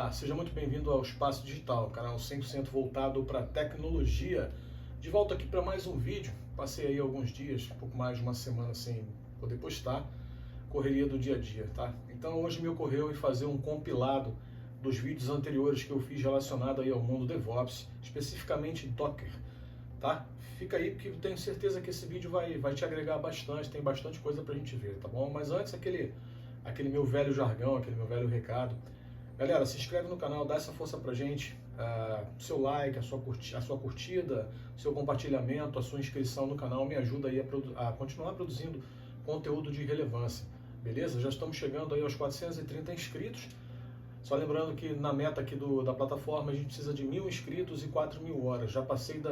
Olá, seja muito bem-vindo ao Espaço Digital, canal 100% voltado para tecnologia. De volta aqui para mais um vídeo. Passei aí alguns dias, um pouco mais de uma semana sem poder postar, correria do dia a dia, tá? Então hoje me ocorreu em fazer um compilado dos vídeos anteriores que eu fiz relacionado aí ao mundo DevOps, especificamente Docker, tá? Fica aí porque eu tenho certeza que esse vídeo vai te agregar bastante, tem bastante coisa pra gente ver, tá bom? Mas antes aquele meu velho jargão, aquele meu velho recado. Galera, se inscreve no canal, dá essa força pra gente, seu like, a sua curtida, seu compartilhamento, a sua inscrição no canal me ajuda aí a continuar produzindo conteúdo de relevância, beleza? Já estamos chegando aí aos 430 inscritos, só lembrando que na meta aqui da plataforma a gente precisa de 1.000 inscritos e 4.000 horas, já passei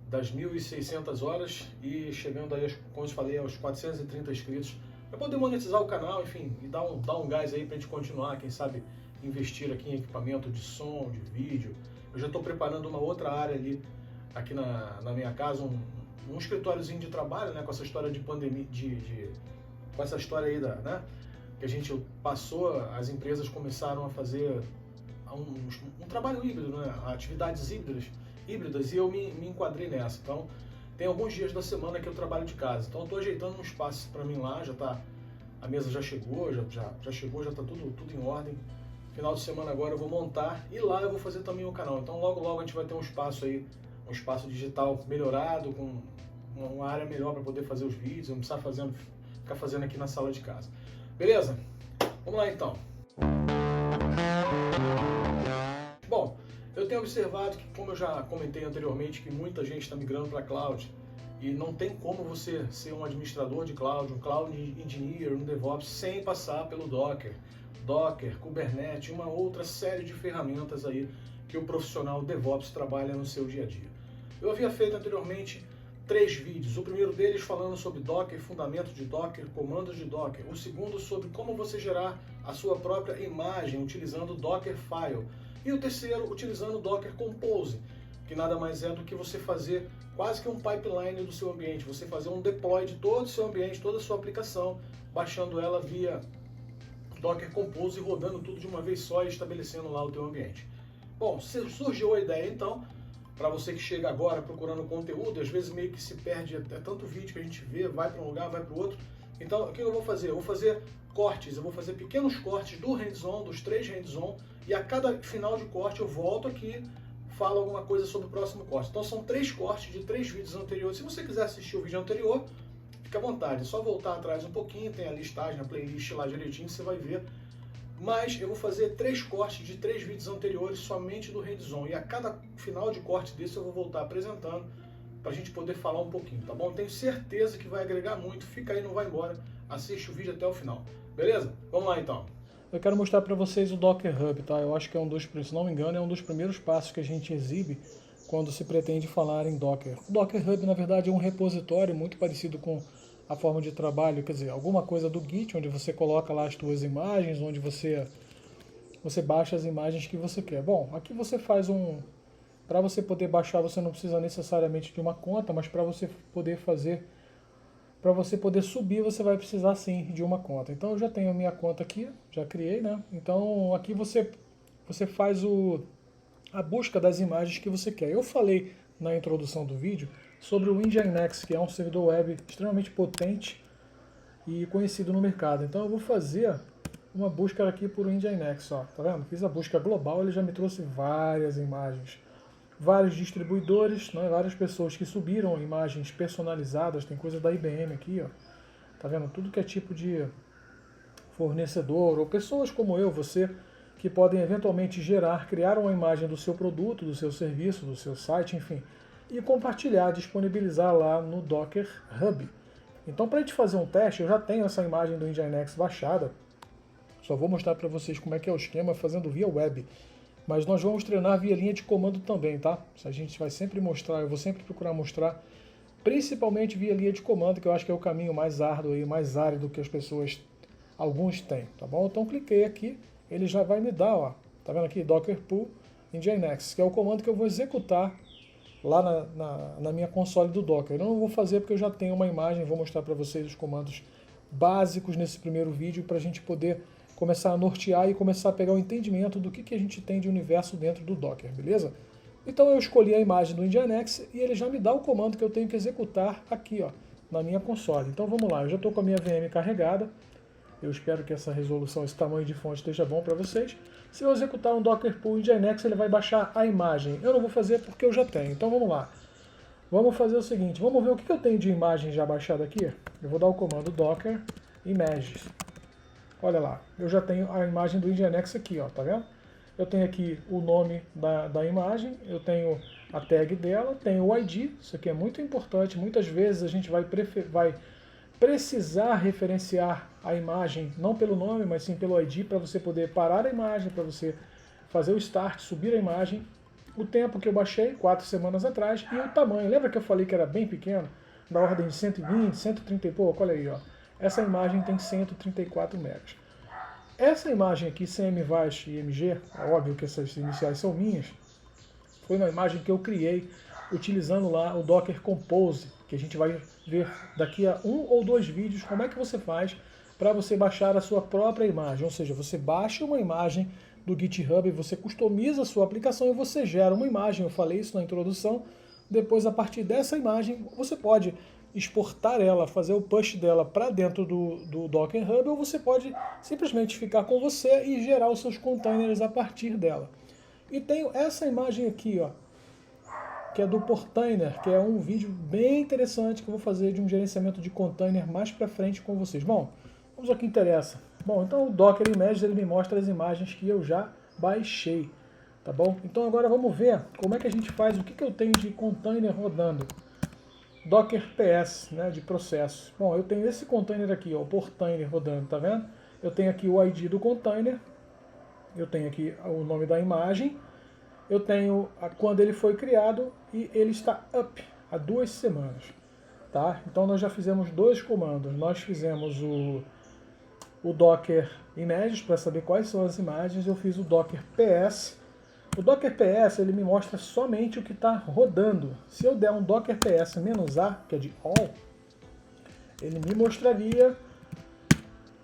das 1.600 horas e chegando aí, como eu falei, aos 430 inscritos, para poder monetizar o canal, enfim, e dar um gás aí pra gente continuar, quem sabe investir aqui em equipamento de som, de vídeo. Eu já estou preparando uma outra área ali, aqui na minha casa, um escritóriozinho de trabalho, né, com essa história de pandemia, com essa história aí né, que a gente passou, as empresas começaram a fazer um trabalho híbrido, né, atividades híbridas, e eu me enquadrei nessa. Então, tem alguns dias da semana que eu trabalho de casa, então eu estou ajeitando um espaço para mim lá, a mesa já chegou, já está tudo em ordem. Final de semana agora eu vou montar e lá eu vou fazer também o canal. Então logo a gente vai ter um espaço aí, um espaço digital melhorado, com uma área melhor para poder fazer os vídeos, não precisar ficar fazendo aqui na sala de casa. Beleza? Vamos lá então. Bom, eu tenho observado que, como eu já comentei anteriormente, que muita gente está migrando para cloud e não tem como você ser um administrador de cloud, um cloud engineer, um DevOps sem passar pelo Docker, Kubernetes, uma outra série de ferramentas aí que o profissional DevOps trabalha no seu dia a dia. Eu havia feito anteriormente 3 vídeos, o primeiro deles falando sobre Docker, fundamento de Docker, comandos de Docker, o segundo sobre como você gerar a sua própria imagem utilizando Dockerfile, e o terceiro utilizando Docker Compose, que nada mais é do que você fazer quase que um pipeline do seu ambiente, você fazer um deploy de todo o seu ambiente, toda a sua aplicação, baixando ela via Docker Compose e rodando tudo de uma vez só e estabelecendo lá o teu ambiente. Bom, surgiu a ideia então, para você que chega agora procurando conteúdo, às vezes meio que se perde, é tanto vídeo que a gente vê, vai para um lugar, vai para o outro. Então, o que eu vou fazer? Eu vou fazer cortes, eu vou fazer pequenos cortes do hands-on, dos 3 hands-on, e a cada final de corte eu volto aqui, falo alguma coisa sobre o próximo corte. Então são 3 cortes de 3 vídeos anteriores. Se você quiser assistir o vídeo anterior, fica à vontade, é só voltar atrás um pouquinho, tem a listagem, a playlist lá direitinho, você vai ver. Mas eu vou fazer 3 cortes de 3 vídeos anteriores somente do hands-on, e a cada final de corte desse eu vou voltar apresentando para a gente poder falar um pouquinho, tá bom? Tenho certeza que vai agregar muito, fica aí, não vai embora, assiste o vídeo até o final, beleza? Vamos lá então. Eu quero mostrar para vocês o Docker Hub, tá? Eu acho que se não me engano, é um dos primeiros passos que a gente exibe quando se pretende falar em Docker. O Docker Hub, na verdade, é um repositório muito parecido com a forma de trabalho, quer dizer, alguma coisa do Git, onde você coloca lá as suas imagens, onde você baixa as imagens que você quer. Bom, aqui você faz para você poder baixar, você não precisa necessariamente de uma conta, mas para você poder subir, você vai precisar sim de uma conta. Então eu já tenho a minha conta aqui, já criei, né? Então aqui você faz a busca das imagens que você quer. Eu falei na introdução do vídeo sobre o Nginx, que é um servidor web extremamente potente e conhecido no mercado. Então eu vou fazer uma busca aqui por Nginx, ó, tá vendo? Fiz a busca global, ele já me trouxe várias imagens, vários distribuidores, né, várias pessoas que subiram imagens personalizadas, tem coisa da IBM aqui, ó, tá vendo? Tudo que é tipo de fornecedor, ou pessoas como eu, você, que podem eventualmente criar uma imagem do seu produto, do seu serviço, do seu site, enfim, e compartilhar, disponibilizar lá no Docker Hub. Então, para a gente fazer um teste, eu já tenho essa imagem do Nginx baixada, só vou mostrar para vocês como é que é o esquema fazendo via web, mas nós vamos treinar via linha de comando também, tá? A gente vai sempre mostrar, eu vou sempre procurar mostrar, principalmente via linha de comando, que eu acho que é o caminho mais árduo e mais árido que alguns têm, tá bom? Então cliquei aqui, ele já vai me dar, ó, tá vendo aqui, Docker Pull Nginx, que é o comando que eu vou executar lá na minha console do Docker. Eu não vou fazer porque eu já tenho uma imagem, vou mostrar para vocês os comandos básicos nesse primeiro vídeo para a gente poder começar a nortear e começar a pegar o entendimento do que a gente tem de universo dentro do Docker, beleza? Então eu escolhi a imagem do Nginx e ele já me dá o comando que eu tenho que executar aqui, ó, na minha console. Então vamos lá, eu já estou com a minha VM carregada. Eu espero que essa resolução, esse tamanho de fonte esteja bom para vocês. Se eu executar um Docker Pull Nginx, ele vai baixar a imagem. Eu não vou fazer porque eu já tenho. Então vamos lá. Vamos fazer o seguinte, vamos ver o que eu tenho de imagem já baixada aqui. Eu vou dar o comando Docker Images. Olha lá, eu já tenho a imagem do Nginx aqui, ó, tá vendo? Eu tenho aqui o nome da imagem, eu tenho a tag dela, tenho o ID, isso aqui é muito importante. Muitas vezes a gente vai precisar referenciar a imagem, não pelo nome, mas sim pelo ID, para você poder parar a imagem, para você fazer o start, subir a imagem, o tempo que eu baixei, 4 semanas atrás, e o tamanho. Lembra que eu falei que era bem pequeno? Da ordem de 120, 130 e pouco? Olha aí, ó. Essa imagem tem 134 megas. Essa imagem aqui, CMVAS e MG, é óbvio que essas iniciais são minhas, foi uma imagem que eu criei utilizando lá o Docker Compose, que a gente vai ver daqui a 1 ou 2 vídeos como é que você faz para você baixar a sua própria imagem. Ou seja, você baixa uma imagem do GitHub, você customiza a sua aplicação e você gera uma imagem. Eu falei isso na introdução. Depois, a partir dessa imagem, você pode exportar ela, fazer o push dela para dentro do Docker Hub, ou você pode simplesmente ficar com você e gerar os seus containers a partir dela. E tenho essa imagem aqui, ó, que é do Portainer, que é um vídeo bem interessante que eu vou fazer de um gerenciamento de container mais para frente com vocês. Bom, vamos ao que interessa. Bom, então o Docker Images ele me mostra as imagens que eu já baixei, tá bom? Então agora vamos ver como é que a gente faz, o que eu tenho de container rodando. Docker PS, né, de processo. Bom, eu tenho esse container aqui, ó, o Portainer rodando, tá vendo? Eu tenho aqui o ID do container, eu tenho aqui o nome da imagem, eu tenho quando ele foi criado e ele está up há 2 semanas. Tá? Então nós já fizemos 2 comandos. Nós fizemos o Docker Images para saber quais são as imagens. Eu fiz o Docker PS. O Docker PS ele me mostra somente o que está rodando. Se eu der um Docker PS "-a", que é de all, ele me mostraria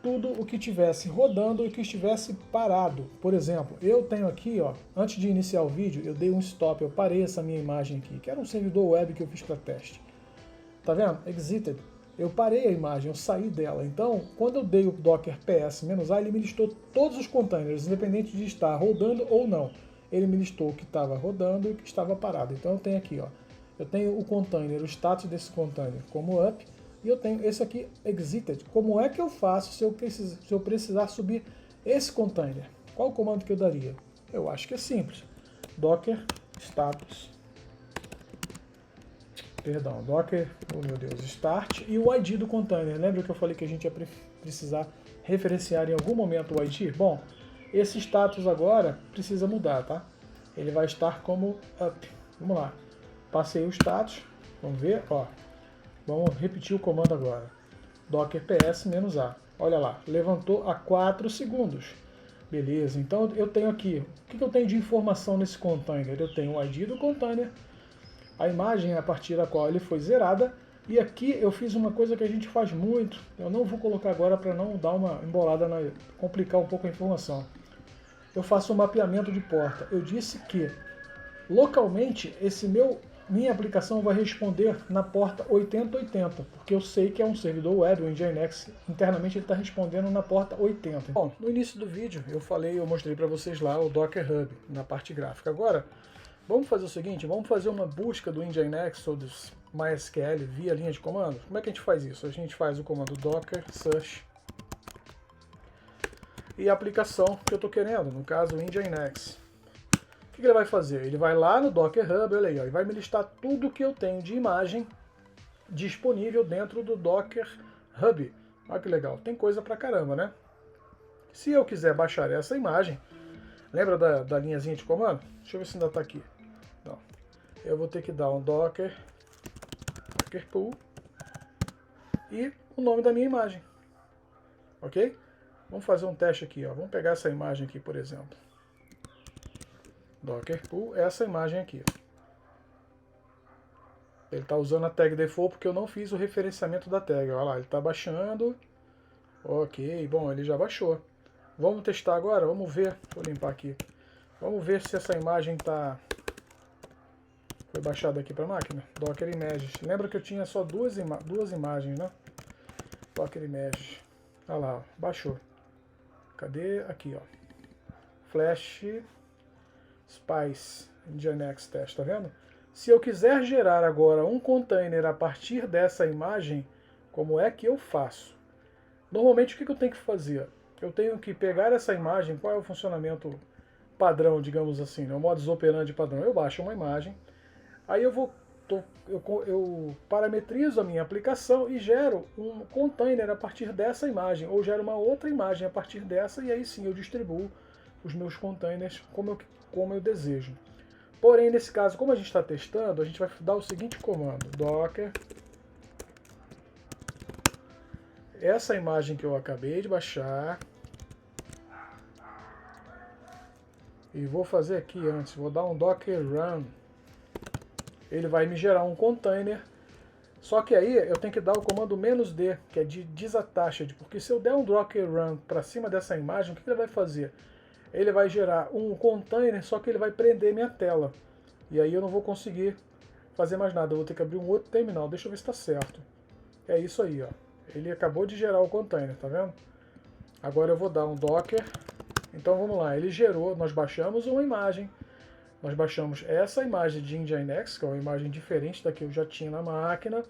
tudo o que estivesse rodando e o que estivesse parado. Por exemplo, eu tenho aqui, ó, antes de iniciar o vídeo, eu dei um stop, eu parei essa minha imagem aqui, que era um servidor web que eu fiz para teste. Tá vendo? Exited. Eu parei a imagem, eu saí dela. Então, quando eu dei o Docker PS "-a", ele me listou todos os containers, independente de estar rodando ou não. Ele me listou o que estava rodando e o que estava parado. Então eu tenho aqui, ó, eu tenho o container, o status desse container como up, e eu tenho esse aqui exited. Como é que eu faço se eu precisar subir esse container? Qual o comando que eu daria? Eu acho que é simples. Docker status. Perdão, Docker, oh meu Deus, start e o ID do container. Lembra que eu falei que a gente ia precisar referenciar em algum momento o ID? Bom, esse status agora precisa mudar, tá? Ele vai estar como up. Vamos lá. Passei o status. Vamos ver, ó. Vamos repetir o comando agora. Docker PS "-a". Olha lá, levantou a 4 segundos. Beleza, então eu tenho aqui, o que eu tenho de informação nesse container? Eu tenho o ID do container, a imagem a partir da qual ele foi zerada, e aqui eu fiz uma coisa que a gente faz muito, eu não vou colocar agora para não dar uma embolada, complicar um pouco a informação. Eu faço um mapeamento de porta. Eu disse que localmente minha aplicação vai responder na porta 8080, porque eu sei que é um servidor web, o Nginx, internamente ele está respondendo na porta 80. Bom, no início do vídeo eu mostrei para vocês lá o Docker Hub, na parte gráfica. Agora, vamos fazer o seguinte, vamos fazer uma busca do Nginx ou dos MySQL via linha de comando. Como é que a gente faz isso? A gente faz o comando docker search e a aplicação que eu estou querendo, no caso o Nginx. O que ele vai fazer? Ele vai lá no Docker Hub, olha aí, ó, e vai me listar tudo que eu tenho de imagem disponível dentro do Docker Hub. Olha que legal, tem coisa pra caramba, né? Se eu quiser baixar essa imagem, lembra da linhazinha de comando? Deixa eu ver se ainda está aqui. Não. Eu vou ter que dar um Docker Pull e o nome da minha imagem. Ok? Vamos fazer um teste aqui, ó. Vamos pegar essa imagem aqui, por exemplo. Docker Pull, essa imagem aqui. Ele está usando a tag default porque eu não fiz o referenciamento da tag. Olha lá, ele está baixando. Ok, bom, ele já baixou. Vamos testar agora, vamos ver. Deixa eu limpar aqui. Vamos ver se essa imagem foi baixada aqui para a máquina. Docker Images. Lembra que eu tinha só duas imagens, né? Docker Images. Olha lá, ó, baixou. Cadê? Aqui, ó. Flash Spice Nginx Test, tá vendo? Se eu quiser gerar agora um container a partir dessa imagem, como é que eu faço? Normalmente o que eu tenho que fazer? Eu tenho que pegar essa imagem, qual é o funcionamento padrão, digamos assim, né? O modus operandi padrão. Eu baixo uma imagem, aí eu parametrizo a minha aplicação e gero um container a partir dessa imagem, ou gero uma outra imagem a partir dessa, e aí sim eu distribuo os meus containers como eu desejo. Porém, nesse caso, como a gente está testando, a gente vai dar o seguinte comando: docker, essa imagem que eu acabei de baixar, e vou fazer aqui antes, vou dar um docker run. Ele vai me gerar um container, só que aí eu tenho que dar o comando "-d", que é de disattached, porque se eu der um docker run para cima dessa imagem, o que ele vai fazer? Ele vai gerar um container, só que ele vai prender minha tela. E aí eu não vou conseguir fazer mais nada, eu vou ter que abrir um outro terminal. Deixa eu ver se está certo. É isso aí, ó. Ele acabou de gerar o container, tá vendo? Agora eu vou dar um docker. Então vamos lá, ele gerou, nós baixamos uma imagem. Nós baixamos essa imagem de Nginx, que é uma imagem diferente da que eu já tinha na máquina.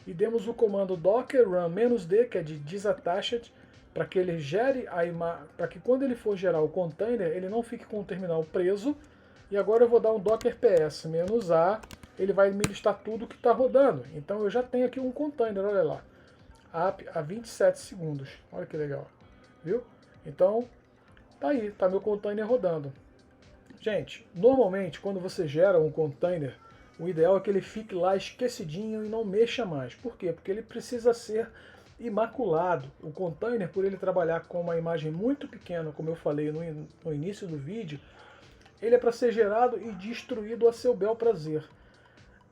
E demos o comando docker run -d, que é de disattached, para que ele gere a imagem, para que quando ele for gerar o container, ele não fique com o terminal preso. E agora eu vou dar um docker ps -a, ele vai me listar tudo que está rodando. Então eu já tenho aqui um container, olha lá, a 27 segundos. Olha que legal, viu? Então tá aí, tá meu container rodando. Gente, normalmente quando você gera um container, o ideal é que ele fique lá esquecidinho e não mexa mais. Por quê? Porque ele precisa ser imaculado. O container, por ele trabalhar com uma imagem muito pequena, como eu falei no início do vídeo, ele é para ser gerado e destruído a seu bel prazer.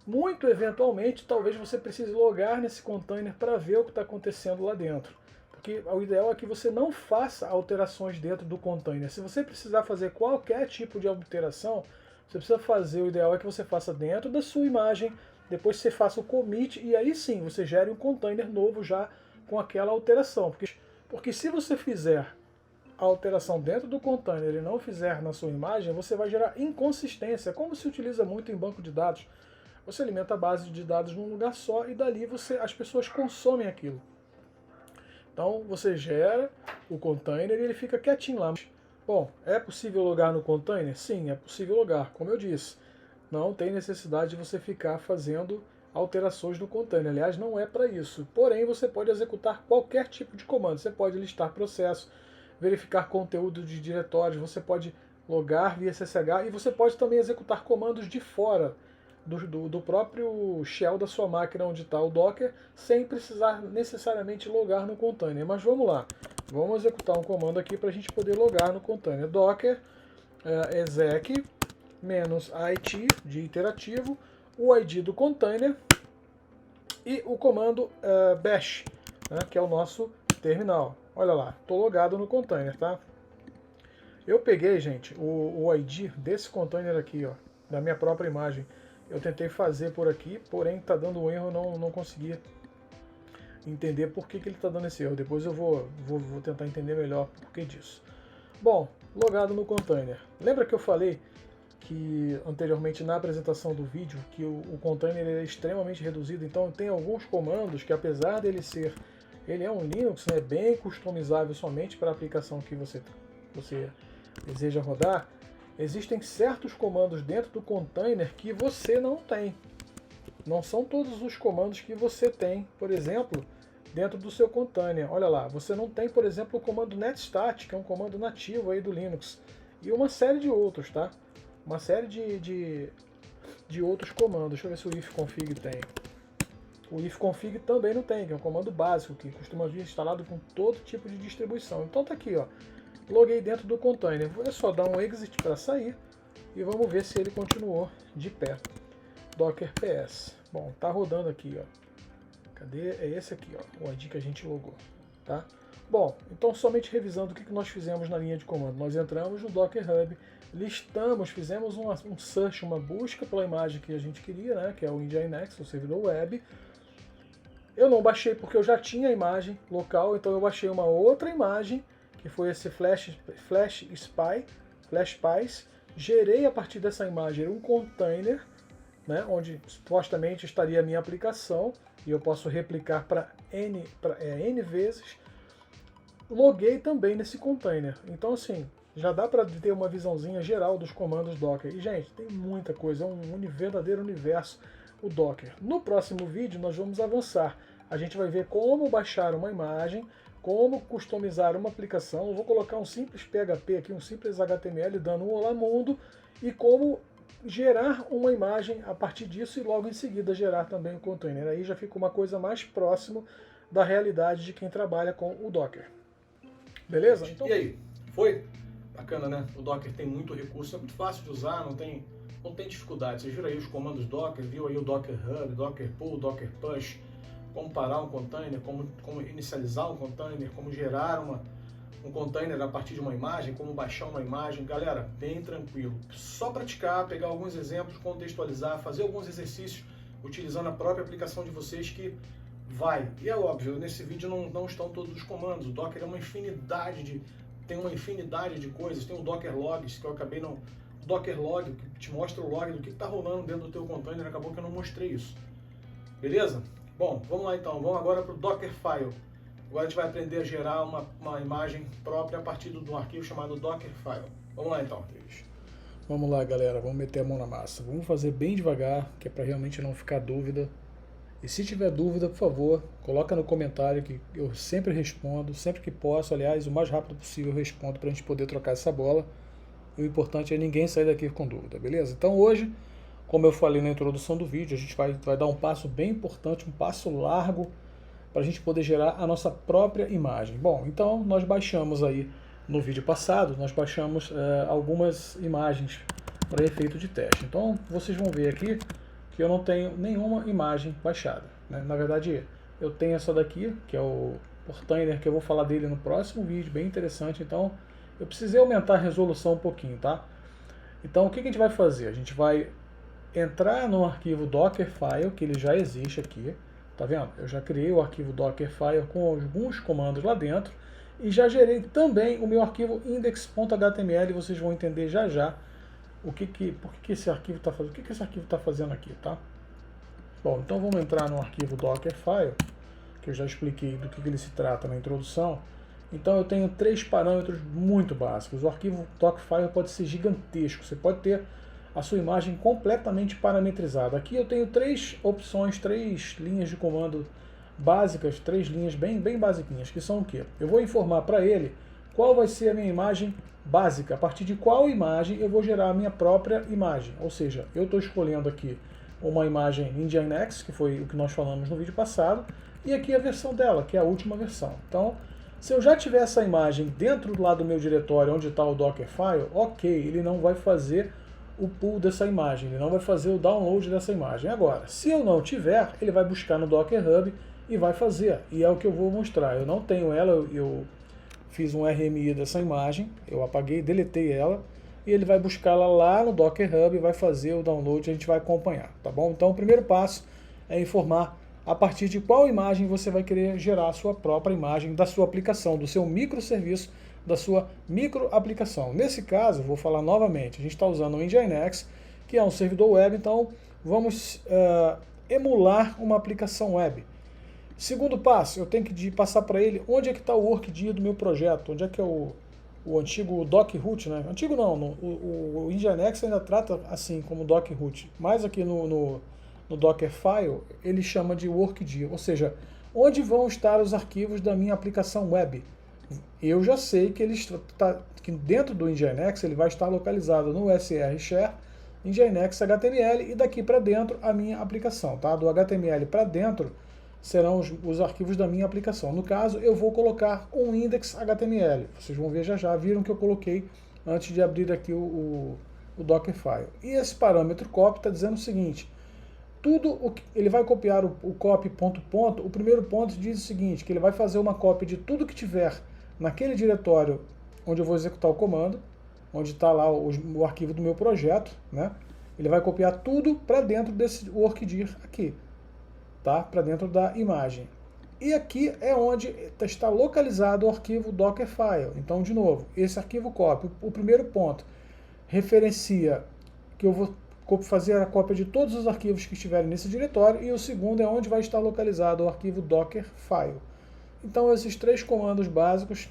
Muito eventualmente, talvez você precise logar nesse container para ver o que está acontecendo lá dentro. Porque o ideal é que você não faça alterações dentro do container. Se você precisar fazer qualquer tipo de alteração, você precisa fazer, o ideal é que você faça dentro da sua imagem, depois você faça o commit e aí sim você gere um container novo já com aquela alteração. Porque se você fizer a alteração dentro do container e não fizer na sua imagem, você vai gerar inconsistência, como se utiliza muito em banco de dados. Você alimenta a base de dados num lugar só e dali as pessoas consomem aquilo. Então você gera o container e ele fica quietinho lá. Bom, é possível logar no container? Sim, é possível logar, como eu disse. Não tem necessidade de você ficar fazendo alterações no container. Aliás, não é para isso. Porém, você pode executar qualquer tipo de comando. Você pode listar processo, verificar conteúdo de diretórios, você pode logar via SSH e você pode também executar comandos de fora do próprio shell da sua máquina onde está o Docker, sem precisar necessariamente logar no container. Mas vamos lá, vamos executar um comando aqui para a gente poder logar no container. Docker exec -it de iterativo, o ID do container e o comando bash, né, que é o nosso terminal. Olha lá, estou logado no container, tá? Eu peguei, gente, o ID desse container aqui, ó, da minha própria imagem. Eu tentei fazer por aqui, porém está dando um erro, não consegui entender por que ele está dando esse erro. Depois eu vou tentar entender melhor por que disso. Bom, logado no container. Lembra que eu falei que anteriormente na apresentação do vídeo que o container é extremamente reduzido, então tem alguns comandos que, apesar dele ele é um Linux, né, bem customizável somente para a aplicação que você deseja rodar. Existem certos comandos dentro do container que você não tem. Não são todos os comandos que você tem, por exemplo, dentro do seu container. Olha lá, você não tem, por exemplo, o comando netstat, que é um comando nativo aí do Linux. E uma série de outros, tá? Uma série de outros comandos. Deixa eu ver se o ifconfig tem. O ifconfig também não tem, que é um comando básico, que costuma vir instalado com todo tipo de distribuição. Então tá aqui, ó. Loguei dentro do container. Vou só dar um exit para sair e vamos ver se ele continuou de pé. Docker ps. Bom, tá rodando aqui, ó. Cadê? É esse aqui, ó, o ID que a gente logou, tá? Bom, então somente revisando o que nós fizemos na linha de comando. Nós entramos no Docker Hub, listamos, fizemos um search, uma busca pela imagem que a gente queria, né, que é o Nginx, o servidor web. Eu não baixei porque eu já tinha a imagem local, então eu baixei uma outra imagem, que foi esse Flash Spice, gerei a partir dessa imagem um container, né, onde supostamente estaria a minha aplicação, e eu posso replicar para N vezes. Loguei também nesse container. Então, assim, já dá para ter uma visãozinha geral dos comandos Docker. E, gente, tem muita coisa, é um verdadeiro universo o Docker. No próximo vídeo, nós vamos avançar. A gente vai ver como baixar uma imagem, como customizar uma aplicação. Eu vou colocar um simples PHP aqui, um simples HTML, dando um olá mundo, e como gerar uma imagem a partir disso e logo em seguida gerar também o container. Aí já fica uma coisa mais próxima da realidade de quem trabalha com o Docker. Beleza? Então... E aí? Foi? Bacana, né? O Docker tem muito recurso, é muito fácil de usar, não tem dificuldade. Vocês viram aí os comandos Docker, viu aí o Docker Hub, Docker Pull, Docker Push, como parar um container, como inicializar um container, como gerar um container a partir de uma imagem, como baixar uma imagem. Galera, bem tranquilo. Só praticar, pegar alguns exemplos, contextualizar, fazer alguns exercícios utilizando a própria aplicação de vocês que vai. E é óbvio, nesse vídeo não estão todos os comandos. O Docker tem uma infinidade de coisas. Tem o Docker Logs, que eu acabei não... O Docker Log, que te mostra o log do que está rolando dentro do teu container, acabou que eu não mostrei isso. Beleza? Bom, vamos lá então. Vamos agora para o Dockerfile. Agora a gente vai aprender a gerar uma imagem própria a partir de um arquivo chamado Dockerfile. Vamos lá então. Vamos lá, galera. Vamos meter a mão na massa. Vamos fazer bem devagar, que é para realmente não ficar dúvida. E se tiver dúvida, por favor, coloca no comentário que eu sempre respondo, sempre que posso. Aliás, o mais rápido possível eu respondo para a gente poder trocar essa bola. E o importante é ninguém sair daqui com dúvida, beleza? Então hoje, como eu falei na introdução do vídeo, a gente vai dar um passo bem importante, um passo largo, para a gente poder gerar a nossa própria imagem. Bom, então nós baixamos aí, no vídeo passado, nós baixamos algumas imagens para efeito de teste. Então vocês vão ver aqui que eu não tenho nenhuma imagem baixada, né? Na verdade, eu tenho essa daqui, que é o container, que eu vou falar dele no próximo vídeo, bem interessante. Então eu precisei aumentar a resolução um pouquinho, tá? Então o que a gente vai fazer? A gente vai entrar no arquivo Dockerfile, que ele já existe aqui, tá vendo? Eu já criei o arquivo Dockerfile com alguns comandos lá dentro e já gerei também o meu arquivo index.html, vocês vão entender já já por que esse arquivo está fazendo, o que esse arquivo está fazendo aqui, tá? Bom, então vamos entrar no arquivo Dockerfile, que eu já expliquei do que ele se trata na introdução. Então eu tenho 3 parâmetros muito básicos. O arquivo Dockerfile pode ser gigantesco, você pode ter a sua imagem completamente parametrizada. Aqui eu tenho 3 opções, 3 linhas de comando básicas, 3 linhas bem basiquinhas, que são o quê? Eu vou informar para ele qual vai ser a minha imagem básica, a partir de qual imagem eu vou gerar a minha própria imagem. Ou seja, eu estou escolhendo aqui uma imagem Nginx, que foi o que nós falamos no vídeo passado, e aqui a versão dela, que é a última versão. Então, se eu já tiver essa imagem dentro lá do meu diretório onde está o Dockerfile, ok, ele não vai fazer o pull dessa imagem, ele não vai fazer o download dessa imagem. Agora, se eu não tiver, ele vai buscar no Docker Hub e vai fazer. E é o que eu vou mostrar. Eu não tenho ela, eu fiz um RMI dessa imagem, eu apaguei, deletei ela, e ele vai buscá-la lá no Docker Hub e vai fazer o download e a gente vai acompanhar, tá bom? Então o primeiro passo é informar a partir de qual imagem você vai querer gerar a sua própria imagem da sua aplicação, do seu microserviço, da sua microaplicação. Nesse caso, vou falar novamente, a gente está usando o Nginx, que é um servidor web, então vamos emular uma aplicação web. Segundo passo, eu tenho que passar para ele onde é que está o workdia do meu projeto, onde é que é o antigo doc-root, né? Antigo não, o Nginx ainda trata assim como doc-root, mas aqui no Dockerfile ele chama de workdia, ou seja, onde vão estar os arquivos da minha aplicação web. Eu já sei que que dentro do Nginx ele vai estar localizado no srshare Nginx HTML e daqui para dentro a minha aplicação, tá? Do HTML para dentro serão os arquivos da minha aplicação. No caso, eu vou colocar um index HTML. Vocês vão ver já, viram que eu coloquei antes de abrir aqui o Dockerfile. E esse parâmetro copy está dizendo o seguinte, ele vai copiar o copy ponto. O primeiro ponto diz o seguinte, que ele vai fazer uma cópia de tudo que tiver naquele diretório onde eu vou executar o comando, onde está lá o arquivo do meu projeto, né? Ele vai copiar tudo para dentro desse workdir aqui, tá? Para dentro da imagem. E aqui é onde está localizado o arquivo Dockerfile. Então, de novo, esse arquivo copy, o primeiro ponto, referencia que eu vou fazer a cópia de todos os arquivos que estiverem nesse diretório, e o segundo é onde vai estar localizado o arquivo Dockerfile. Então, esses 3 comandos básicos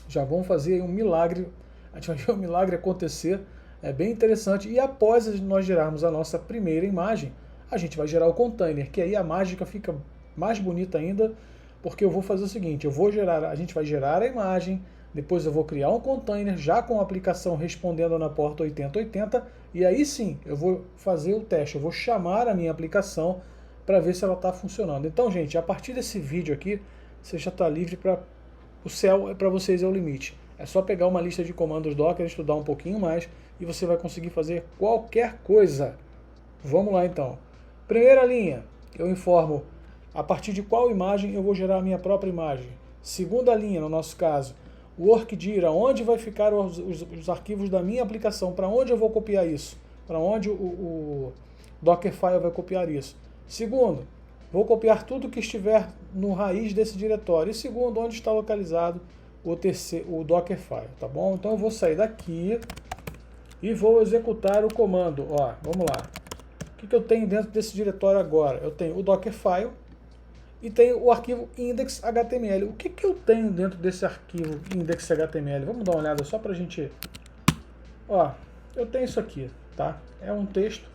já vão fazer um milagre, a gente vai ver um milagre acontecer, é bem interessante. E após nós gerarmos a nossa primeira imagem, a gente vai gerar o container, que aí a mágica fica mais bonita ainda, porque eu vou fazer o seguinte, a gente vai gerar a imagem, depois eu vou criar um container já com a aplicação respondendo na porta 8080, e aí sim eu vou fazer o teste, eu vou chamar a minha aplicação para ver se ela está funcionando. Então, gente, a partir desse vídeo aqui, você já está livre para o céu, para vocês é o limite. É só pegar uma lista de comandos Docker, estudar um pouquinho mais, e você vai conseguir fazer qualquer coisa. Vamos lá então. Primeira linha, eu informo a partir de qual imagem eu vou gerar a minha própria imagem. Segunda linha, no nosso caso, o workdir, onde vai ficar os arquivos da minha aplicação, para onde eu vou copiar isso, para onde o Dockerfile vai copiar isso. Segundo, vou copiar tudo que estiver no raiz desse diretório. E segundo, onde está localizado o Dockerfile, tá bom? Então eu vou sair daqui e vou executar o comando. Ó, vamos lá. O que eu tenho dentro desse diretório agora? Eu tenho o Dockerfile e tenho o arquivo index.html. O que eu tenho dentro desse arquivo index.html? Vamos dar uma olhada só para a gente... Ó, eu tenho isso aqui, tá? É um texto.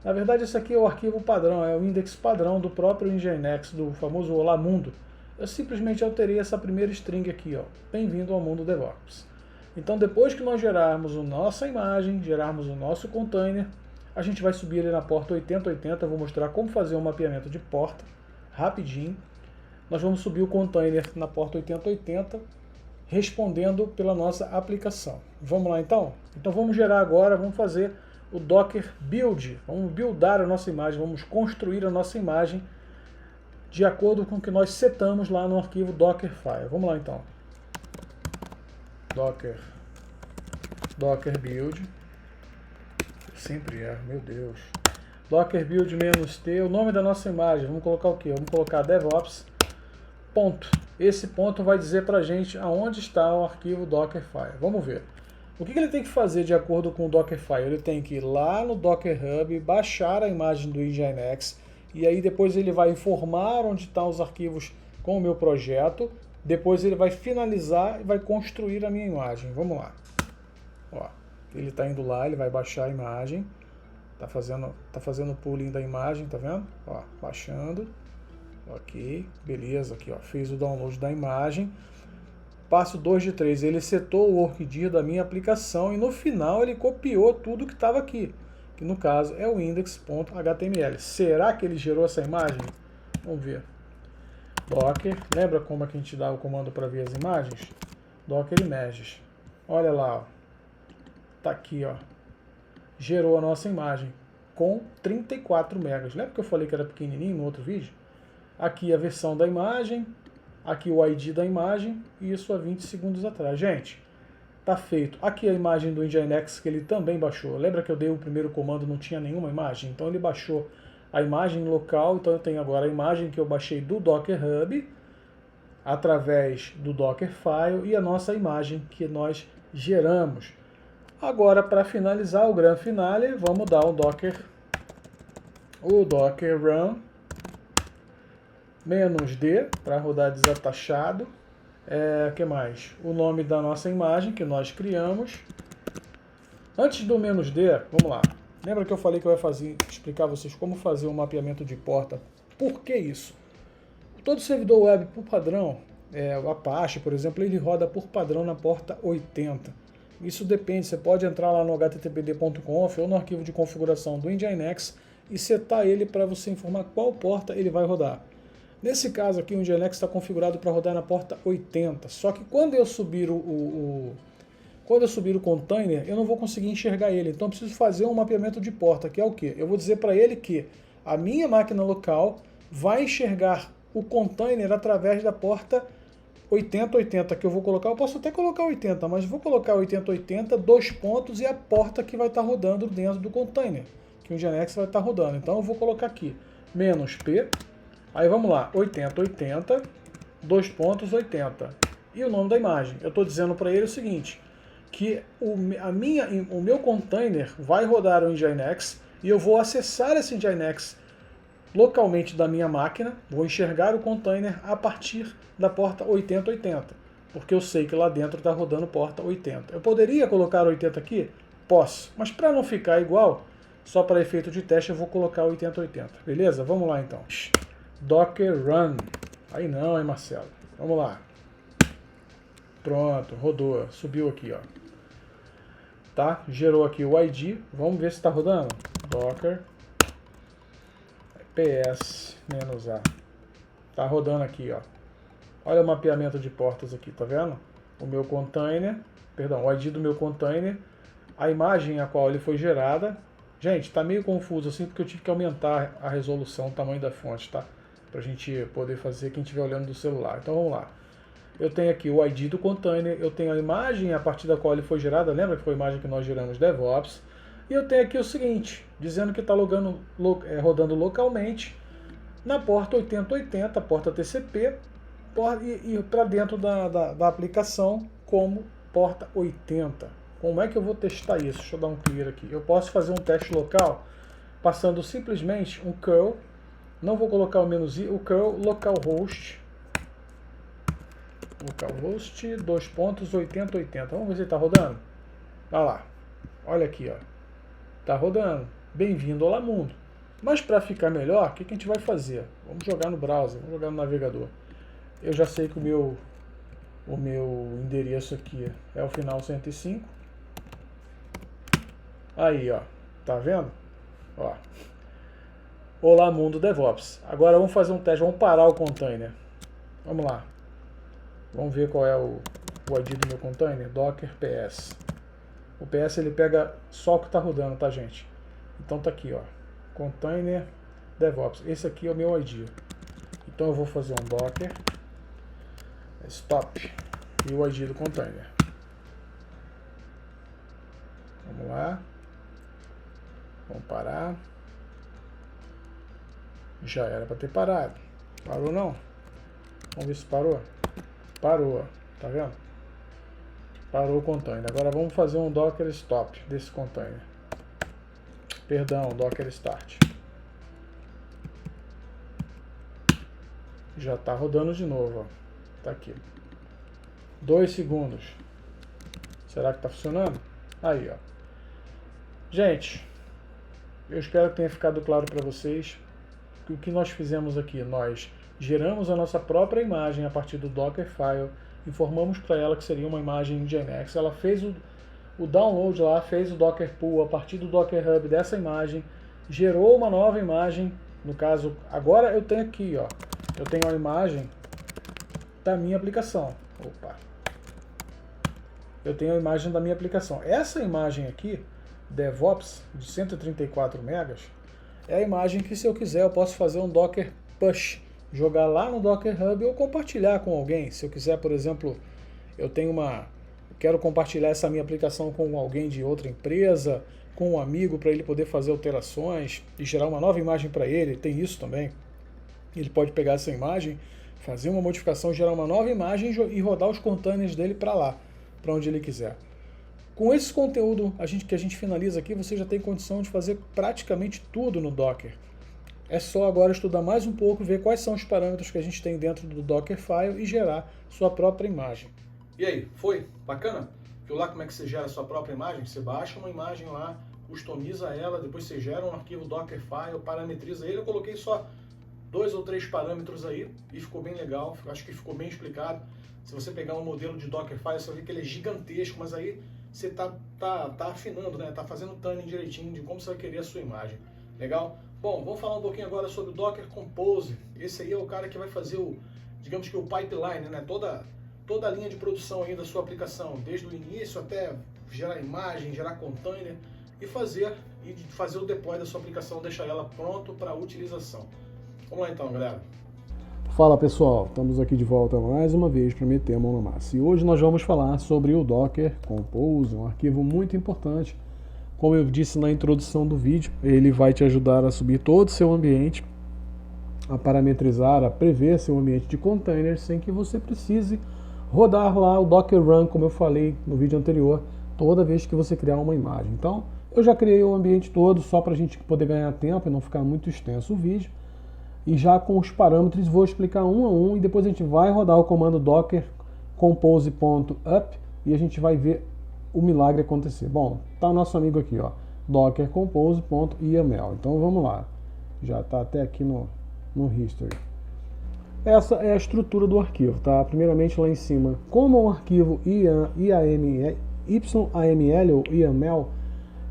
Na verdade, esse aqui é o arquivo padrão, é o index padrão do próprio Nginx, do famoso Olá Mundo. Eu simplesmente alterei essa primeira string aqui, ó. Bem-vindo ao mundo DevOps. Então, depois que nós gerarmos a nossa imagem, gerarmos o nosso container, a gente vai subir ele na porta 8080. Eu vou mostrar como fazer um mapeamento de porta, rapidinho. Nós vamos subir o container na porta 8080, respondendo pela nossa aplicação. Vamos lá então? Então vamos gerar agora, vamos fazer o Docker Build. Vamos buildar a nossa imagem, vamos construir a nossa imagem de acordo com o que nós setamos lá no arquivo Dockerfile. Vamos lá então. Docker Build. Sempre é, meu Deus. Docker Build -t, o nome da nossa imagem, vamos colocar o quê? Vamos colocar DevOps, ponto. Esse ponto vai dizer pra gente aonde está o arquivo Dockerfile. Vamos ver. O que ele tem que fazer de acordo com o Dockerfile? Ele tem que ir lá no Docker Hub, baixar a imagem do Nginx, e aí depois ele vai informar onde estão os arquivos com o meu projeto, depois ele vai finalizar e vai construir a minha imagem. Vamos lá. Ó, ele está indo lá, ele vai baixar a imagem, tá fazendo o pooling da imagem, tá vendo? Ó, baixando. Ok, beleza, aqui ó, fez o download da imagem. Passo 2 de 3, ele setou o workdir da minha aplicação e no final ele copiou tudo que estava aqui, que no caso é o index.html. Será que ele gerou essa imagem? Vamos ver. Docker, lembra como é que a gente dá o comando para ver as imagens? Docker Images. Olha lá, ó. Tá aqui, ó. Gerou a nossa imagem com 34 megas. Lembra que eu falei que era pequenininho no outro vídeo? Aqui a versão da imagem, aqui o ID da imagem, e isso há 20 segundos atrás. Gente, tá feito. Aqui a imagem do Nginx que ele também baixou. Lembra que eu dei o primeiro comando, não tinha nenhuma imagem? Então ele baixou a imagem local, então eu tenho agora a imagem que eu baixei do Docker Hub, através do Dockerfile, e a nossa imagem que nós geramos. Agora, para finalizar o grande finale, vamos dar o Docker Run -d para rodar desatachado. Que mais? O nome da nossa imagem que nós criamos. Antes do "-d", vamos lá. Lembra que eu falei que eu ia explicar a vocês como fazer um mapeamento de porta? Por que isso? Todo servidor web por padrão, o Apache, por exemplo, ele roda por padrão na porta 80. Isso depende, você pode entrar lá no httpd.conf ou no arquivo de configuração do Nginx e setar ele para você informar qual porta ele vai rodar. Nesse caso aqui, o Nginx está configurado para rodar na porta 80, só que quando eu subir o container, eu não vou conseguir enxergar ele, então eu preciso fazer um mapeamento de porta, que é o quê? Eu vou dizer para ele que A minha máquina local vai enxergar o container através da porta 8080 que eu vou colocar. Eu posso até colocar 80, mas vou colocar 8080, 2 pontos e a porta que vai estar rodando dentro do container, que o Nginx vai estar rodando. Então eu vou colocar aqui, menos P, aí vamos lá, 8080, 2 pontos, 80. E o nome da imagem. Eu estou dizendo para ele o seguinte, que o meu container vai rodar o Nginx e eu vou acessar esse Nginx localmente da minha máquina, vou enxergar o container a partir da porta 8080, porque eu sei que lá dentro está rodando porta 80. Eu poderia colocar 80 aqui? Posso, mas para não ficar igual, só para efeito de teste eu vou colocar 8080, beleza? Vamos lá então. Docker Run. Aí não, hein, Marcelo? Vamos lá. Pronto, rodou, subiu aqui, ó. Tá? Gerou aqui o ID. Vamos ver se está rodando. Docker ps-a. Tá rodando aqui, ó. Olha o mapeamento de portas aqui, tá vendo? O meu container, perdão, o ID do meu container, a imagem a qual ele foi gerada. Gente, tá meio confuso assim porque eu tive que aumentar a resolução, o tamanho da fonte, tá? Pra gente poder fazer quem estiver olhando do celular. Então vamos lá. Eu tenho aqui o ID do container, eu tenho a imagem a partir da qual ele foi gerada, lembra que foi a imagem que nós geramos DevOps? E eu tenho aqui o seguinte, dizendo que está rodando localmente na porta 8080, porta TCP, e para dentro da aplicação como porta 80. Como é que eu vou testar isso? Deixa eu dar um clear aqui. Eu posso fazer um teste local passando simplesmente um curl, não vou colocar o "-i", o curl localhost, 2 pontos 8080. Vamos ver se ele está rodando. Olha lá, olha aqui, ó. Tá rodando. Bem-vindo ao Lamundo. Mas para ficar melhor, o que a gente vai fazer? Vamos jogar no browser, vamos jogar no navegador. Eu já sei que o meu endereço aqui é o final 105. Aí, ó. Tá vendo? Ó. Olá, Mundo DevOps. Agora vamos fazer um teste, vamos parar o container. Vamos lá. Vamos ver qual é o ID do meu container. Docker PS. O PS ele pega só o que está rodando, tá, gente? Então tá aqui, ó. Container DevOps. Esse aqui é o meu ID. Então eu vou fazer um Docker stop e o ID do container. Vamos lá. Vamos parar. Já era para ter parado. Parou não? Vamos ver se parou. Parou, tá vendo? Parou o container. Agora vamos fazer um Docker Stop desse container. Perdão, Docker Start. Já está rodando de novo, ó. Tá aqui. 2 segundos. Será que está funcionando? Aí, ó. Gente, eu espero que tenha ficado claro para vocês que o que nós fizemos aqui, nós geramos a nossa própria imagem a partir do Dockerfile, informamos para ela que seria uma imagem Nginx, ela fez o download lá, fez o Docker Pool a partir do Docker Hub dessa imagem, gerou uma nova imagem, no caso, agora eu tenho aqui, ó, eu tenho a imagem da minha aplicação. Opa! Eu tenho a imagem da minha aplicação. Essa imagem aqui, DevOps, de 134 megas, é a imagem que, se eu quiser, eu posso fazer um Docker Push, jogar lá no Docker Hub ou compartilhar com alguém. Se eu quiser, por exemplo, quero compartilhar essa minha aplicação com alguém de outra empresa, com um amigo, para ele poder fazer alterações e gerar uma nova imagem para ele, tem isso também. Ele pode pegar essa imagem, fazer uma modificação, gerar uma nova imagem e rodar os containers dele para lá, para onde ele quiser. Com esse conteúdo que a gente finaliza aqui, você já tem condição de fazer praticamente tudo no Docker. É só agora estudar mais um pouco, ver quais são os parâmetros que a gente tem dentro do Dockerfile e gerar sua própria imagem. E aí, foi? Bacana? Viu lá como é que você gera a sua própria imagem? Você baixa uma imagem lá, customiza ela, depois você gera um arquivo Dockerfile, parametriza ele. Eu coloquei só 2 ou 3 parâmetros aí e ficou bem legal, acho que ficou bem explicado. Se você pegar um modelo de Dockerfile, você vai ver que ele é gigantesco, mas aí você tá afinando, né? Tá fazendo o tuning direitinho de como você vai querer a sua imagem. Legal? Bom, vamos falar um pouquinho agora sobre o Docker Compose. Esse aí é o cara que vai fazer digamos que o pipeline, né? Toda a linha de produção aí da sua aplicação, desde o início até gerar imagem, gerar container. e fazer o deploy da sua aplicação, deixar ela pronta para utilização. Vamos lá então, galera. Fala pessoal, estamos aqui de volta mais uma vez para meter a mão na massa. E hoje nós vamos falar sobre o Docker Compose, um arquivo muito importante. Como eu disse na introdução do vídeo, ele vai te ajudar a subir todo o seu ambiente, a parametrizar, a prever seu ambiente de containers sem que você precise rodar lá o Docker Run, como eu falei no vídeo anterior, toda vez que você criar uma imagem. Então, eu já criei o ambiente todo só para a gente poder ganhar tempo e não ficar muito extenso o vídeo. E já com os parâmetros vou explicar um a um e depois a gente vai rodar o comando docker compose.up e a gente vai ver o milagre acontecer. Bom, tá o nosso amigo aqui, ó, docker compose.yaml. Então vamos lá. Já está até aqui no history. Essa é a estrutura do arquivo, tá? Primeiramente lá em cima, como é um arquivo YAML ou YAML,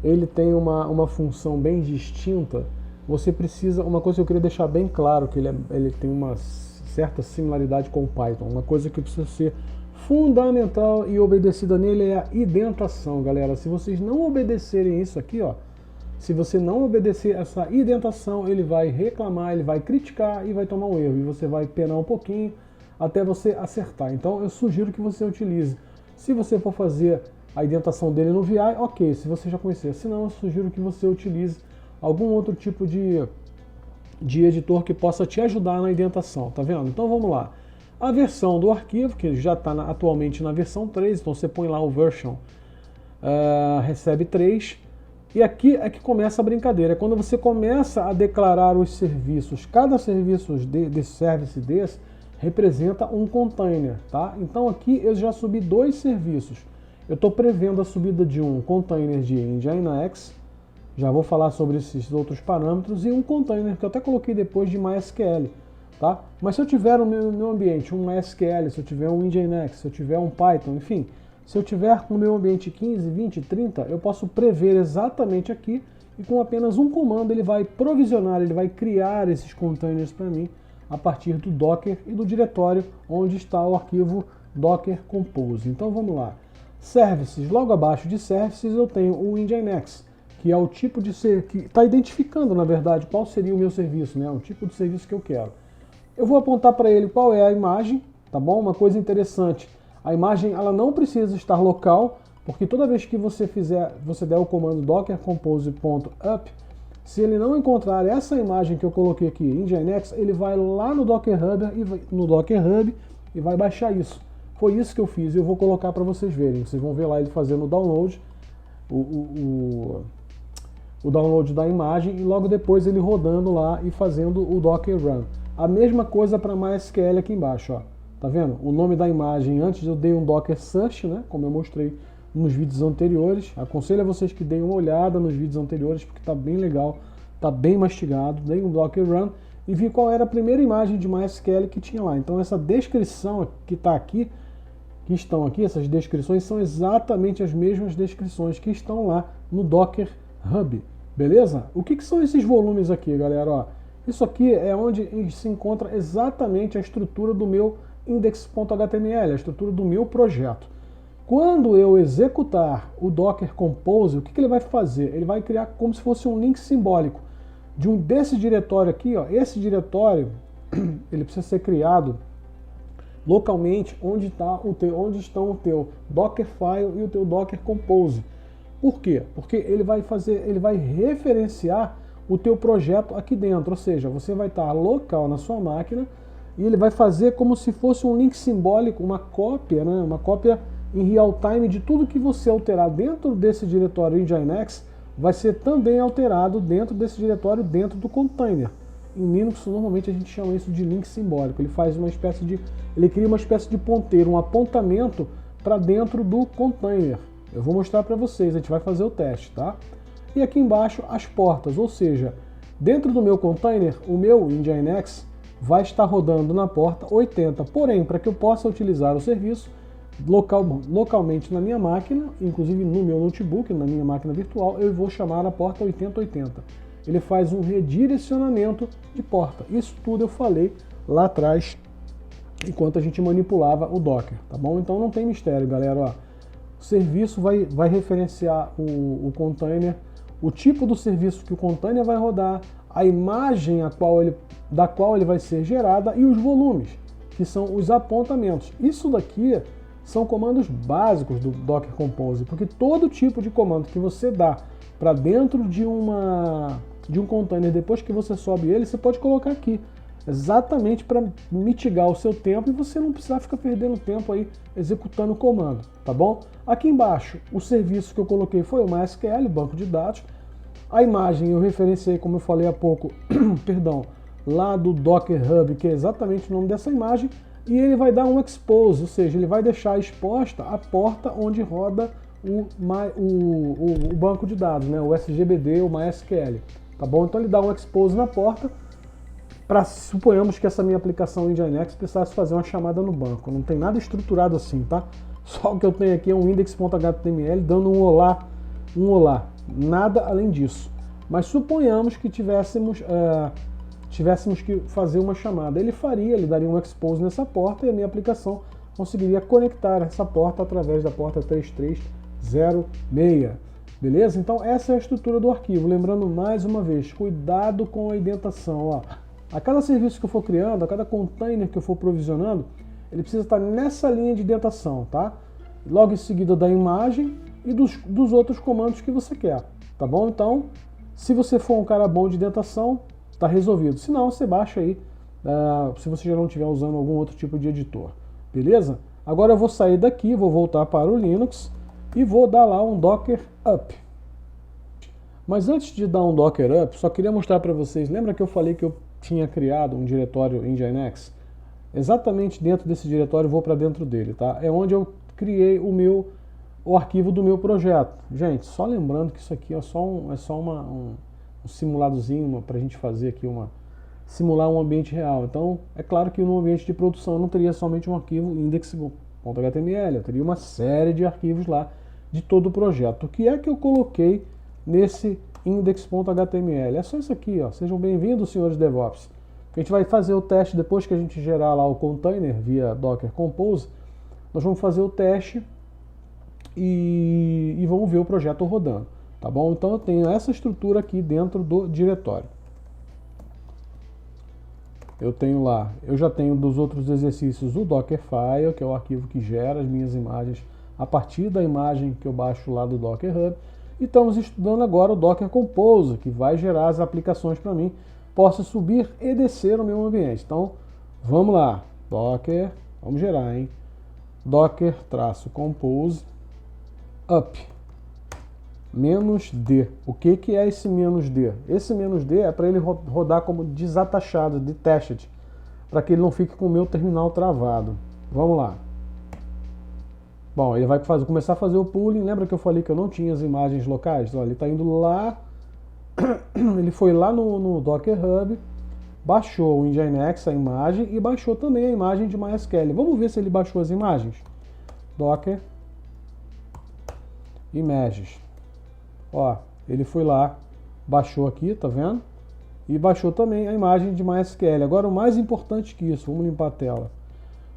ele tem uma função bem distinta. Você precisa, uma coisa que eu queria deixar bem claro, que ele tem uma certa similaridade com o Python. Uma coisa que precisa ser fundamental e obedecida nele é a indentação, galera. Se vocês não obedecerem isso aqui, ó, se você não obedecer essa indentação, ele vai reclamar, ele vai criticar e vai tomar um erro. E você vai penar um pouquinho até você acertar. Então eu sugiro que você utilize. Se você for fazer a indentação dele no VI, ok, se você já conhecer. Se não, eu sugiro que você utilize algum outro tipo de editor que possa te ajudar na indentação, tá vendo? Então vamos lá. A versão do arquivo, que já está atualmente na versão 3, então você põe lá o version, recebe 3, e aqui é que começa a brincadeira, é quando você começa a declarar os serviços. Cada serviço de service desse representa um container, tá? Então aqui eu já subi 2 serviços. Eu estou prevendo a subida de um container de Nginx, já vou falar sobre esses outros parâmetros, e um container que eu até coloquei depois de MySQL, tá? Mas se eu tiver no meu ambiente um MySQL, se eu tiver um Nginx, se eu tiver um Python, enfim, se eu tiver no meu ambiente 15, 20, 30, eu posso prever exatamente aqui e com apenas um comando ele vai provisionar, ele vai criar esses containers para mim a partir do Docker e do diretório onde está o arquivo Docker Compose. Então vamos lá. Services, logo abaixo de Services eu tenho o Nginx, que é o tipo de que está identificando, na verdade, qual seria o meu serviço, né? O tipo de serviço que eu quero. Eu vou apontar para ele qual é a imagem, tá bom? Uma coisa interessante, a imagem ela não precisa estar local, porque toda vez que você der o comando docker compose.up, se ele não encontrar essa imagem que eu coloquei aqui, Nginx, ele vai lá no Docker Hub e vai baixar isso. Foi isso que eu fiz e eu vou colocar para vocês verem. Vocês vão ver lá ele fazendo o download, o download da imagem e logo depois ele rodando lá e fazendo o Docker Run. A mesma coisa para MySQL aqui embaixo, ó. Tá vendo? O nome da imagem, antes eu dei um Docker Search, né? Como eu mostrei nos vídeos anteriores. Aconselho a vocês que deem uma olhada nos vídeos anteriores, porque tá bem legal, tá bem mastigado. Dei um Docker Run e vi qual era a primeira imagem de MySQL que tinha lá. Então essa descrição que está aqui, que estão aqui, essas descrições são exatamente as mesmas descrições que estão lá no Docker Hub, beleza? O que são esses volumes aqui, galera? Ó, isso aqui é onde se encontra exatamente a estrutura do meu index.html, a estrutura do meu projeto. Quando eu executar o Docker Compose, o que ele vai fazer? Ele vai criar como se fosse um link simbólico desse diretório aqui, ó. Esse diretório ele precisa ser criado localmente onde estão o teu Dockerfile e o teu Docker Compose. Por quê? Porque ele vai referenciar o teu projeto aqui dentro, ou seja, você vai estar local na sua máquina e ele vai fazer como se fosse um link simbólico, uma cópia, né? Uma cópia em real time de tudo que você alterar dentro desse diretório Nginx vai ser também alterado dentro desse diretório dentro do container. Em Linux normalmente a gente chama isso de link simbólico. Ele cria uma espécie de ponteiro, um apontamento para dentro do container. Eu vou mostrar para vocês, a gente vai fazer o teste, tá? E aqui embaixo as portas, ou seja, dentro do meu container, o meu Nginx vai estar rodando na porta 80. Porém, para que eu possa utilizar o serviço localmente na minha máquina, inclusive no meu notebook, na minha máquina virtual, eu vou chamar a porta 8080. Ele faz um redirecionamento de porta. Isso tudo eu falei lá atrás, enquanto a gente manipulava o Docker, tá bom? Então não tem mistério, galera, ó. O serviço vai referenciar o container o tipo do serviço que o container vai rodar, a imagem da qual ele vai ser gerada e os volumes, que são os apontamentos. Isso daqui são comandos básicos do Docker Compose, porque todo tipo de comando que você dá para dentro de um container, depois que você sobe ele, você pode colocar aqui, exatamente para mitigar o seu tempo e você não precisar ficar perdendo tempo aí executando o comando, tá bom? Aqui embaixo, o serviço que eu coloquei foi o MySQL, banco de dados. A imagem eu referenciei, como eu falei há pouco, perdão, lá do Docker Hub, que é exatamente o nome dessa imagem, e ele vai dar um expose, ou seja, ele vai deixar exposta a porta onde roda o banco de dados, né, o SGBD, o MySQL, tá bom? Então ele dá um expose na porta, para suponhamos que essa minha aplicação Nginx precisasse fazer uma chamada no banco. Não tem nada estruturado assim, tá? Só o que eu tenho aqui é um index.html dando um olá, nada além disso. Mas suponhamos que tivéssemos que fazer uma chamada. Ele daria um expose nessa porta e a minha aplicação conseguiria conectar essa porta através da porta 3306. Beleza? Então essa é a estrutura do arquivo. Lembrando mais uma vez, cuidado com a indentação. Ó. A cada serviço que eu for criando, a cada container que eu for provisionando, ele precisa estar nessa linha de indentação, tá? Logo em seguida da imagem e dos outros comandos que você quer, tá bom? Então, se você for um cara bom de indentação, tá resolvido. Se não, você baixa aí, se você já não estiver usando algum outro tipo de editor, beleza? Agora eu vou sair daqui, vou voltar para o Linux e vou dar lá um Docker Up. Mas antes de dar um Docker Up, só queria mostrar para vocês, lembra que eu falei que eu tinha criado um diretório Nginx? Exatamente dentro desse diretório, vou para dentro dele, tá? É onde eu criei o arquivo do meu projeto. Gente, só lembrando que isso aqui é só um simuladozinho para a gente fazer aqui, simular um ambiente real. Então, é claro que no ambiente de produção eu não teria somente um arquivo index.html, eu teria uma série de arquivos lá de todo o projeto. O que é que eu coloquei nesse index.html? É só isso aqui, ó. Sejam bem-vindos, senhores DevOps. A gente vai fazer o teste depois que a gente gerar lá o container via Docker Compose. Nós vamos fazer o teste e vamos ver o projeto rodando, tá bom? Então eu tenho essa estrutura aqui dentro do diretório. Eu já tenho dos outros exercícios o Dockerfile, que é o arquivo que gera as minhas imagens a partir da imagem que eu baixo lá do Docker Hub. E estamos estudando agora o Docker Compose, que vai gerar as aplicações para mim, posso subir e descer no meu ambiente. Então, vamos lá. Docker, vamos gerar, hein? Docker-compose up -d. O que é esse -d? Esse -d é para ele rodar como desatachado, detached, para que ele não fique com o meu terminal travado. Vamos lá. Bom, ele vai começar a fazer o pooling. Lembra que eu falei que eu não tinha as imagens locais? Olha, ele está indo lá, ele foi lá no Docker Hub, baixou o Nginx, a imagem, e baixou também a imagem de MySQL. Vamos ver se ele baixou as imagens. Docker Images. Ó, ele foi lá, baixou aqui, tá vendo? E baixou também a imagem de MySQL. Agora, o mais importante que isso, vamos limpar a tela.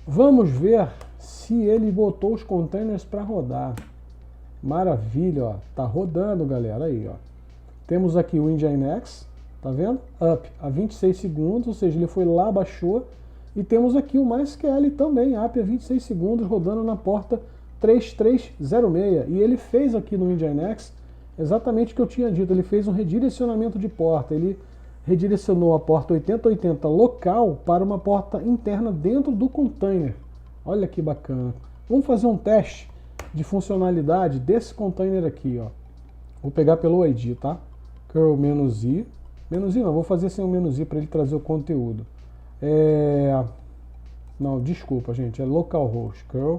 Vamos ver se ele botou os containers para rodar. Maravilha, ó. Tá rodando, galera. Aí, ó. Temos aqui o Nginx, tá vendo? Up a 26 segundos, ou seja, ele foi lá, baixou. E temos aqui o MySQL também, up a 26 segundos, rodando na porta 3306. E ele fez aqui no Nginx exatamente o que eu tinha dito. Ele fez um redirecionamento de porta. Ele redirecionou a porta 8080 local para uma porta interna dentro do container. Olha que bacana. Vamos fazer um teste de funcionalidade desse container aqui, ó. Vou pegar pelo ID, tá? Curl -i. -i não, vou fazer sem o -i para ele trazer o conteúdo. Não, desculpa, gente. É localhost. Curl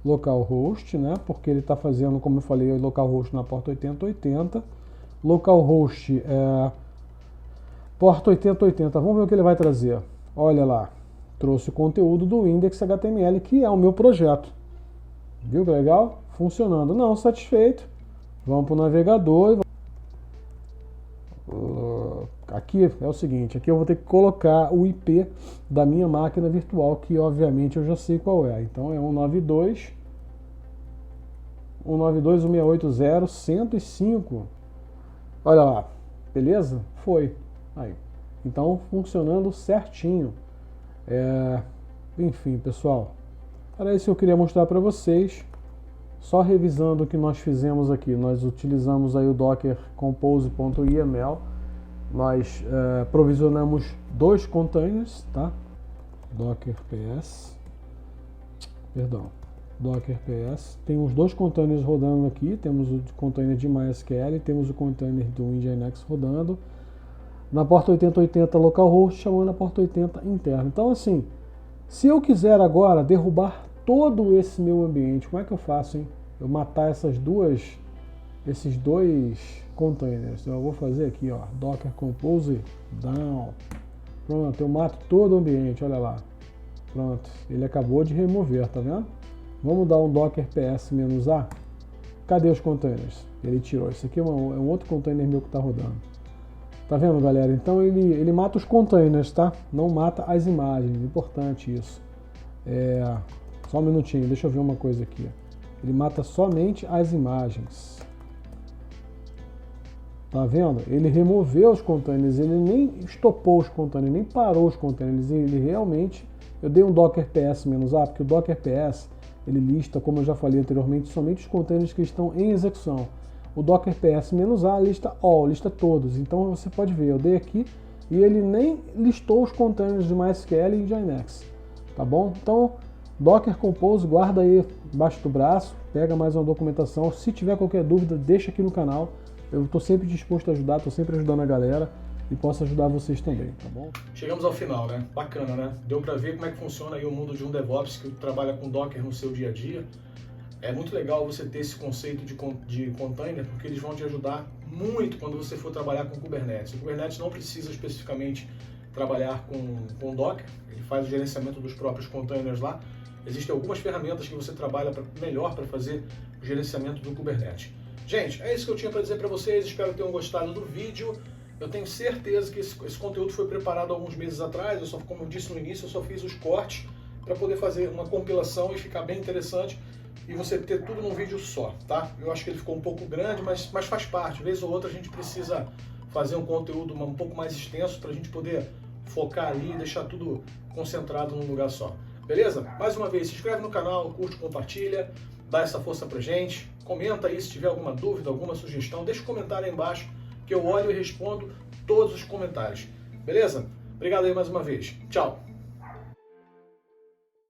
localhost, né? Porque ele está fazendo, como eu falei, localhost na porta 8080. Localhost porta 8080. Vamos ver o que ele vai trazer. Olha lá. Trouxe o conteúdo do index.html, que é o meu projeto. Viu que legal? Funcionando. Não satisfeito. Vamos para o navegador. Aqui é o seguinte. Aqui eu vou ter que colocar o IP da minha máquina virtual, que obviamente eu já sei qual é. Então é 192.168.0.105. Olha lá, beleza? Foi. Aí. Então, funcionando certinho. Enfim, pessoal, era isso que eu queria mostrar para vocês. Só revisando o que nós fizemos aqui, nós utilizamos aí o Docker Compose.yml, nós provisionamos 2 containers, tá? Docker PS, tem os 2 containers rodando aqui, temos o container de MySQL, temos o container do Nginx rodando, na porta 8080 localhost, chamando a porta 80 interna. Então assim, se eu quiser agora derrubar todo esse meu ambiente, como é que eu faço, hein? Eu matar esses 2 containers. Então eu vou fazer aqui, ó, Docker Compose down. Pronto, eu mato todo o ambiente, olha lá. Pronto, ele acabou de remover, tá vendo? Vamos dar um Docker PS-A. Cadê os containers? Ele tirou. Isso aqui é um outro container meu que está rodando. Tá vendo, galera? Então ele mata os containers, tá? Não mata as imagens. Importante isso. Só um minutinho, deixa eu ver uma coisa aqui. Ele mata somente as imagens. Tá vendo? Ele removeu os containers, ele nem estopou os containers, nem parou os containers. Ele realmente... Eu dei um Docker PS-A, porque o Docker PS, ele lista, como eu já falei anteriormente, somente os containers que estão em execução. O Docker PS-A lista all, lista todos. Então você pode ver, eu dei aqui e ele nem listou os containers de MySQL e Nginx. Tá bom? Então, Docker Compose, guarda aí embaixo do braço, pega mais uma documentação. Se tiver qualquer dúvida, deixa aqui no canal. Eu estou sempre disposto a ajudar, estou sempre ajudando a galera e posso ajudar vocês também, tá bom? Chegamos ao final, né? Bacana, né? Deu para ver como é que funciona aí o mundo de um DevOps que trabalha com Docker no seu dia a dia. É muito legal você ter esse conceito de container, porque eles vão te ajudar muito quando você for trabalhar com Kubernetes. O Kubernetes não precisa especificamente trabalhar com Docker, ele faz o gerenciamento dos próprios containers lá. Existem algumas ferramentas que você trabalha melhor para fazer o gerenciamento do Kubernetes. Gente, é isso que eu tinha para dizer para vocês, espero que tenham gostado do vídeo. Eu tenho certeza que esse conteúdo foi preparado alguns meses atrás, como eu disse no início, eu só fiz os cortes para poder fazer uma compilação e ficar bem interessante e você ter tudo num vídeo só, tá? Eu acho que ele ficou um pouco grande, mas faz parte. Vez ou outra a gente precisa fazer um conteúdo um pouco mais extenso para a gente poder focar ali e deixar tudo concentrado num lugar só. Beleza? Mais uma vez, se inscreve no canal, curte, compartilha, dá essa força pra gente. Comenta aí se tiver alguma dúvida, alguma sugestão, deixa um comentário aí embaixo que eu olho e respondo todos os comentários. Beleza? Obrigado aí mais uma vez. Tchau!